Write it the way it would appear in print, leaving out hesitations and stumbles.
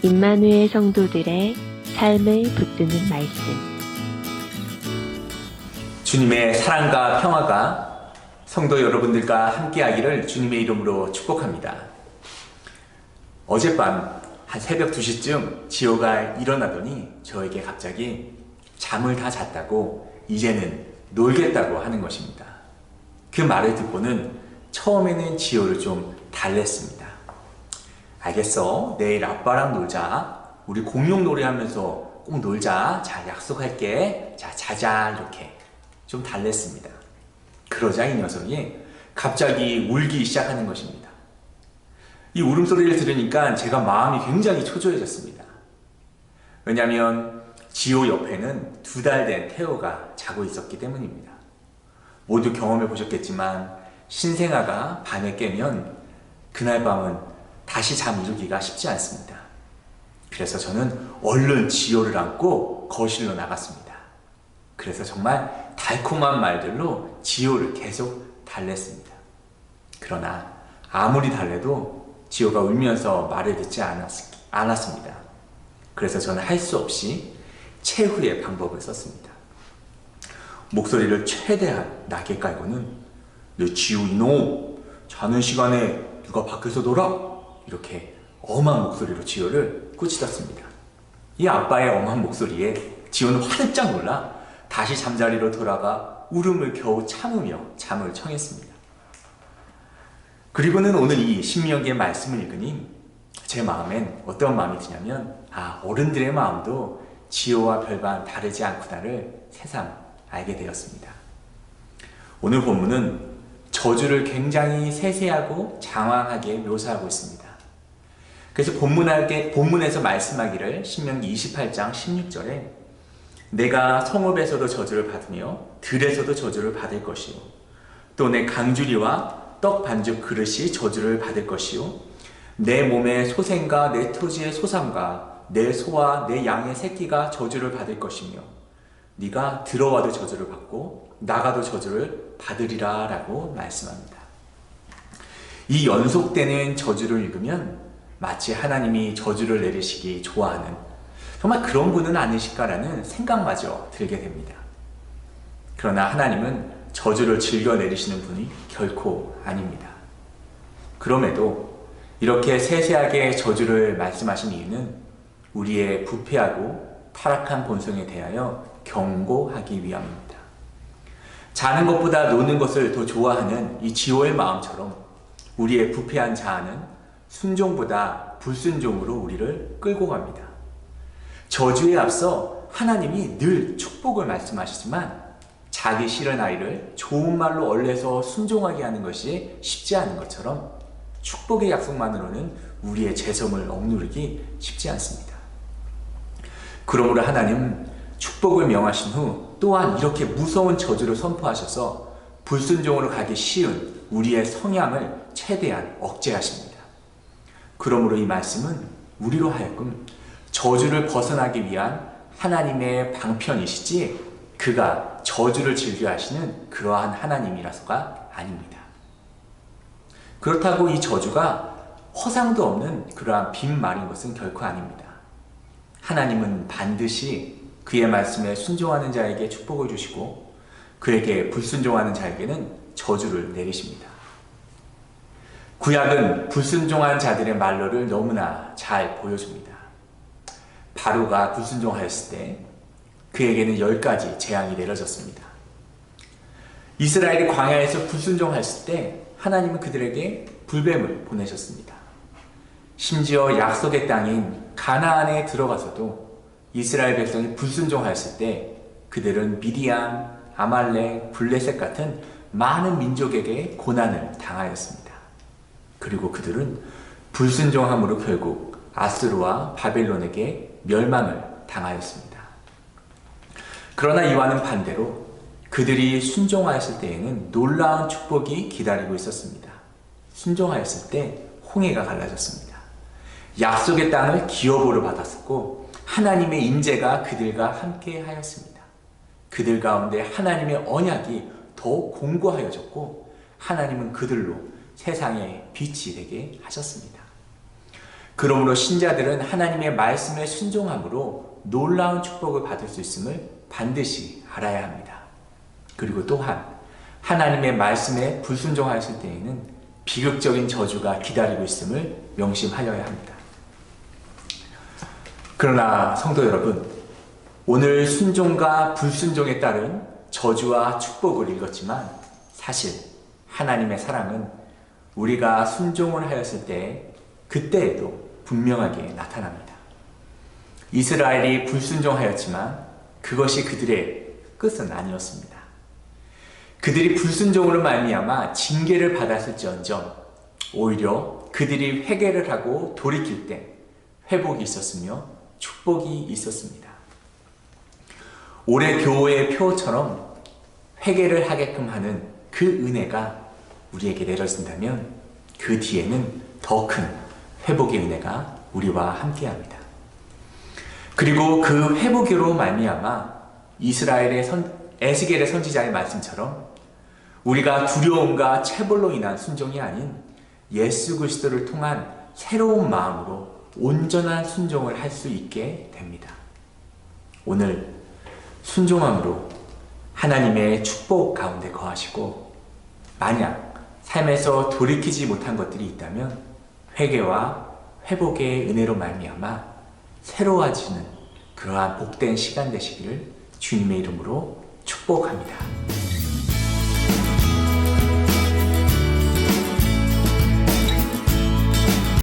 임마누엘 성도들의 삶을 붙드는 말씀. 주님의 사랑과 평화가 성도 여러분들과 함께하기를 주님의 이름으로 축복합니다. 어젯밤 한 새벽 2시쯤 지호가 일어나더니 저에게 갑자기 잠을 다 잤다고 이제는 놀겠다고 하는 것입니다. 그 말을 듣고는 처음에는 지호를 좀 달랬습니다. 알겠어, 내일 아빠랑 놀자. 우리 공룡 놀이하면서 꼭 놀자. 자, 약속할게. 자, 자자. 이렇게 좀 달랬습니다. 그러자 이 녀석이 갑자기 울기 시작하는 것입니다. 이 울음소리를 들으니까 제가 마음이 굉장히 초조해졌습니다. 왜냐하면 지호 옆에는 2달 된 태호가 자고 있었기 때문입니다. 모두 경험해 보셨겠지만 신생아가 밤에 깨면 그날 밤은 다시 잠이루기가 쉽지 않습니다. 그래서 저는 얼른 지호를 안고 거실로 나갔습니다. 그래서 정말 달콤한 말들로 지호를 계속 달랬습니다. 그러나 아무리 달래도 지호가 울면서 말을 듣지 않았습니다. 그래서 저는 할 수 없이 최후의 방법을 썼습니다. 목소리를 최대한 낮게 깔고는 내 지호 이놈, 자는 시간에 누가 밖에서 놀아? 이렇게 엄한 목소리로 지호를 꾸짖었습니다. 이 아빠의 엄한 목소리에 지호는 화들짝 놀라 다시 잠자리로 돌아가 울음을 겨우 참으며 잠을 청했습니다. 그리고는 오늘 이 신명기의 말씀을 읽으니 제 마음엔 어떤 마음이 드냐면 어른들의 마음도 지호와 별반 다르지 않구나를 새삼 알게 되었습니다. 오늘 본문은 저주를 굉장히 세세하고 장황하게 묘사하고 있습니다. 그래서 본문에서 말씀하기를 신명기 28장 16절에 내가 성읍에서도 저주를 받으며 들에서도 저주를 받을 것이요 또 내 강주리와 떡 반죽 그릇이 저주를 받을 것이요 내 몸의 소생과 내 토지의 소삼과 내 소와 내 양의 새끼가 저주를 받을 것이며 네가 들어와도 저주를 받고 나가도 저주를 받으리라 라고 말씀합니다. 이 연속되는 저주를 읽으면 마치 하나님이 저주를 내리시기 좋아하는 정말 그런 분은 아니실까라는 생각마저 들게 됩니다. 그러나 하나님은 저주를 즐겨 내리시는 분이 결코 아닙니다. 그럼에도 이렇게 세세하게 저주를 말씀하신 이유는 우리의 부패하고 타락한 본성에 대하여 경고하기 위함입니다. 자는 것보다 노는 것을 더 좋아하는 이 지호의 마음처럼 우리의 부패한 자아는 순종보다 불순종으로 우리를 끌고 갑니다. 저주에 앞서 하나님이 늘 축복을 말씀하시지만 자기 싫은 아이를 좋은 말로 얼레서 순종하게 하는 것이 쉽지 않은 것처럼 축복의 약속만으로는 우리의 재성을 억누르기 쉽지 않습니다. 그러므로 하나님 축복을 명하신 후 또한 이렇게 무서운 저주를 선포하셔서 불순종으로 가기 쉬운 우리의 성향을 최대한 억제하십니다. 그러므로 이 말씀은 우리로 하여금 저주를 벗어나기 위한 하나님의 방편이시지 그가 저주를 즐겨 하시는 그러한 하나님이라서가 아닙니다. 그렇다고 이 저주가 허상도 없는 그러한 빈말인 것은 결코 아닙니다. 하나님은 반드시 그의 말씀에 순종하는 자에게 축복을 주시고 그에게 불순종하는 자에게는 저주를 내리십니다. 구약은 불순종한 자들의 말로를 너무나 잘 보여줍니다. 바로가 불순종하였을 때 그에게는 10가지 재앙이 내려졌습니다. 이스라엘이 광야에서 불순종했을 때 하나님은 그들에게 불뱀을 보내셨습니다. 심지어 약속의 땅인 가나안에 들어가서도 이스라엘 백성이 불순종하였을 때 그들은 미디안, 아말렉, 블레셋 같은 많은 민족에게 고난을 당하였습니다. 그리고 그들은 불순종함으로 결국 아스루와 바벨론에게 멸망을 당하였습니다. 그러나 이와는 반대로 그들이 순종하였을 때에는 놀라운 축복이 기다리고 있었습니다. 순종하였을 때 홍해가 갈라졌습니다. 약속의 땅을 기업으로 받았었고 하나님의 임재가 그들과 함께 하였습니다. 그들 가운데 하나님의 언약이 더욱 공고하여졌고 하나님은 그들로 세상의 빛이 되게 하셨습니다. 그러므로 신자들은 하나님의 말씀에 순종함으로 놀라운 축복을 받을 수 있음을 반드시 알아야 합니다. 그리고 또한 하나님의 말씀에 불순종하였을 때에는 비극적인 저주가 기다리고 있음을 명심하여야 합니다. 그러나 성도 여러분, 오늘 순종과 불순종에 따른 저주와 축복을 읽었지만 사실 하나님의 사랑은 우리가 순종을 하였을 때 그때에도 분명하게 나타납니다. 이스라엘이 불순종하였지만 그것이 그들의 끝은 아니었습니다. 그들이 불순종으로 말미암아 징계를 받았을지언정 오히려 그들이 회개를 하고 돌이킬 때 회복이 있었으며 축복이 있었습니다. 올해 교회의 표처럼 회개를 하게끔 하는 그 은혜가 우리에게 내려진다면 그 뒤에는 더 큰 회복의 은혜가 우리와 함께합니다. 그리고 그 회복으로 말미암아 이스라엘의 에스겔의 선지자의 말씀처럼 우리가 두려움과 체벌로 인한 순종이 아닌 예수 그리스도를 통한 새로운 마음으로 온전한 순종을 할 수 있게 됩니다. 오늘 순종함으로 하나님의 축복 가운데 거하시고 만약 삶에서 돌이키지 못한 것들이 있다면 회개와 회복의 은혜로 말미암아 새로워지는 그러한 복된 시간 되시기를 주님의 이름으로 축복합니다.